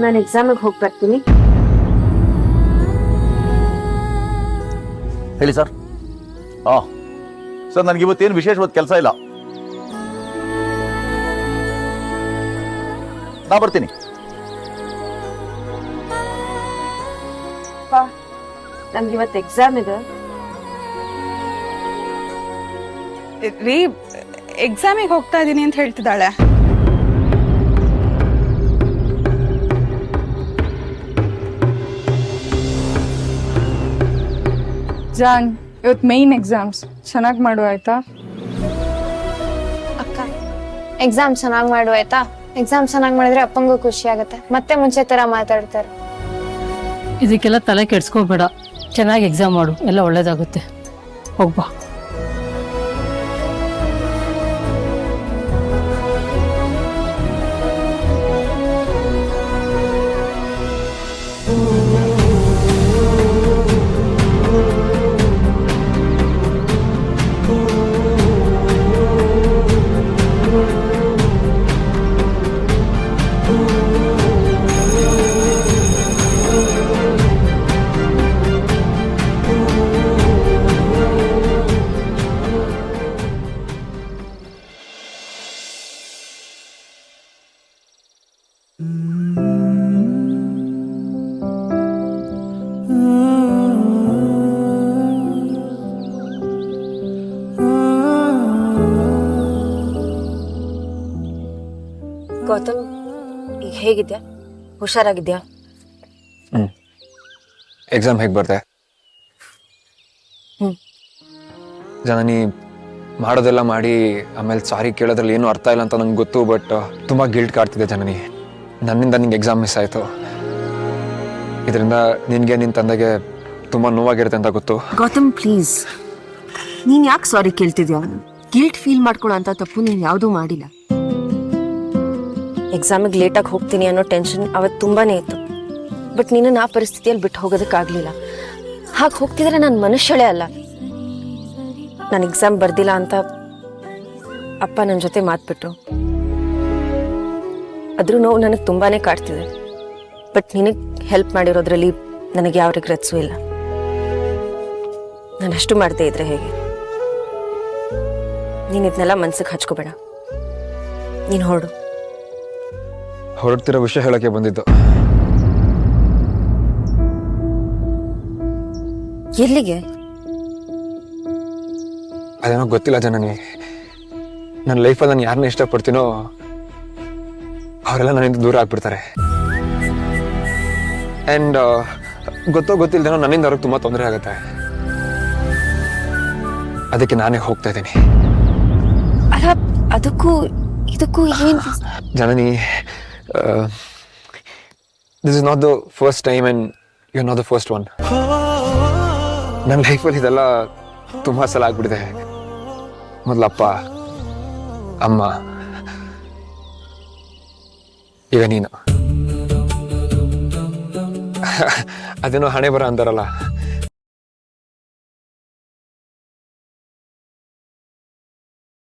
ನಾನು ಎಕ್ಸಾಮಿಗೆ ಹೋಗಿ ಬರ್ತೀನಿ. ಹೇಳಿ ಸರ್. ಸರ್ ನನಗೆ ಇವತ್ತೇನು ವಿಶೇಷವಾದ ಕೆಲಸ ಇಲ್ಲ, ನಾ ಬರ್ತೀನಿ. ನಮ್ಗೆ ಇವತ್ತು ಎಕ್ಸಾಮ್ ಇದೆ ರೀ. ಎಕ್ಸಾಮಿಗೆ ಹೋಗ್ತಾ ಇದೀನಿ ಅಂತ ಹೇಳ್ತಿದ್ದಾಳೆ. ಜಾನ್, ಇವತ್ತು ಮೇನ್ ಎಕ್ಸಾಮ್ಸ್ ಚೆನ್ನಾಗಿ ಮಾಡು ಆಯ್ತಾ? ಅಕ್ಕ, ಎಕ್ಸಾಮ್ ಚೆನ್ನಾಗಿ ಮಾಡು ಆಯ್ತಾ? ಎಕ್ಸಾಮ್ ಚೆನ್ನಾಗಿ ಮಾಡಿದ್ರೆ ಅಪ್ಪಂಗೂ ಖುಷಿ ಆಗುತ್ತೆ, ಮತ್ತೆ ಮುಂಚೆ ತರ ಮಾತಾಡ್ತಾರೆ. ಇದಕ್ಕೆಲ್ಲ ತಲೆ ಕೆಡ್ಸ್ಕೋಬೇಡ, ಚೆನ್ನಾಗಿ ಎಕ್ಸಾಮ್ ಮಾಡು, ಎಲ್ಲ ಒಳ್ಳೇದಾಗುತ್ತೆ. ಹೋಗ್ಬಾ. ಗೌತಮ್, ಈಗ ಹೇಗಿದ್ಯಾ? ಹುಷಾರಾಗಿದ್ಯಾ? ಎಕ್ಸಾಮ್ ಹೇಗೆ ಬರ್ದೆ? ಜನನಿ ಮಾಡೋದೆಲ್ಲ ಮಾಡಿ ಆಮೇಲೆ ಸಾರಿ ಕೇಳೋದ್ರಲ್ಲಿ ಏನೂ ಅರ್ಥ ಇಲ್ಲ ಅಂತ ನಂಗೆ ಗೊತ್ತು. ಬಟ್ ತುಂಬ ಗಿಲ್ಟ್ ಕಾಡ್ತಿದೆ ಜನನಿ. ನನ್ನಿಂದ ನಿಂಗೆ ಎಕ್ಸಾಮ್ ಮಿಸ್ ಆಯಿತು. ಇದರಿಂದ ನಿನಗೆ ನಿನ್ನ ತಂದೆಗೆ ತುಂಬ ನೋವಾಗಿರುತ್ತೆ ಅಂತ ಗೊತ್ತು. ಗೌತಮ್ ಪ್ಲೀಸ್, ನೀನ್ ಯಾಕೆ ಸಾರಿ ಕೇಳ್ತಿದ್ಯಾ? ಗಿಲ್ಟ್ ಫೀಲ್ ಮಾಡ್ಕೊಳ್ಳೋ ಅಂತ ತಪ್ಪು ನೀನ್ ಯಾವುದೂ ಮಾಡಿಲ್ಲ. ಎಕ್ಸಾಮಿಗೆ ಲೇಟಾಗಿ ಹೋಗ್ತೀನಿ ಅನ್ನೋ ಟೆನ್ಷನ್ ಅವತ್ತು ತುಂಬಾನೇ ಇತ್ತು. ಬಟ್ ನೀನು ಆ ಪರಿಸ್ಥಿತಿಯಲ್ಲಿ ಬಿಟ್ಟು ಹೋಗೋದಕ್ಕಾಗಲಿಲ್ಲ. ಹಾಗೆ ಹೋಗ್ತಿದ್ರೆ ನಾನು ಮನುಷ್ಯಳೇ ಅಲ್ಲ. ನಾನು ಎಕ್ಸಾಮ್ ಬರ್ದಿಲ್ಲ ಅಂತ ಅಪ್ಪ ನನ್ನ ಜೊತೆ ಮಾತ್ಬಿಟ್ರು. ಅದ್ರ ನೋವು ನನಗೆ ತುಂಬಾನೇ ಕಾಡ್ತಿದೆ. ಬಟ್ ನಿನಗೆ ಹೆಲ್ಪ್ ಮಾಡಿರೋದ್ರಲ್ಲಿ ನನಗೆ ಯಾವ ರಿಗ್ರೆಟ್ಸು ಇಲ್ಲ. ನಾನು ಅಷ್ಟು ಮಾಡದೇ ಇದ್ರೆ ಹೇಗೆ? ನೀನು ಇದನ್ನೆಲ್ಲ ಮನ್ಸಿಗೆ ಹಚ್ಕೋಬೇಡ. ನೀನು ಹೊರಡ್ತಿರೋ ವಿಷಯ ಹೇಳೋಕ್ಕೆ ಬಂದಿದ್ದು. ಎಲ್ಲಿಗೆ? ಅದೇನೋ ಗೊತ್ತಿಲ್ಲ ಜನನಿ. ನನ್ನ ಲೈಫಲ್ಲಿ ನಾನು ಯಾರನ್ನ ಇಷ್ಟಪಡ್ತೀನೋ ಅವರೆಲ್ಲ ನನ್ನಿಂದ ದೂರ ಆಗ್ಬಿಡ್ತಾರೆ. ಆ್ಯಂಡ್ ಗೊತ್ತಿಲ್ಲದೇನೋ ನನ್ನಿಂದ ಅವ್ರಿಗೆ ತುಂಬ ತೊಂದರೆ ಆಗುತ್ತೆ. ಅದಕ್ಕೆ ನಾನೇ ಹೋಗ್ತಾ ಇದ್ದೀನಿ. ಅಲ್ಲ, ಇದಕ್ಕೂ ಏನು Janani, this is not the first time and you are not the first one. ನನ್ನ ಲೈಫಲ್ಲಿ ಇದೆಲ್ಲ ತುಂಬ ಸಲ ಆಗ್ಬಿಟ್ಟಿದೆ. ಮೊದಲಪ್ಪ, ಅಮ್ಮ, ಈಗ ನೀನು. ಅದೇನೋ ಹಣೆ ಬರ ಅಂತಾರಲ್ಲ,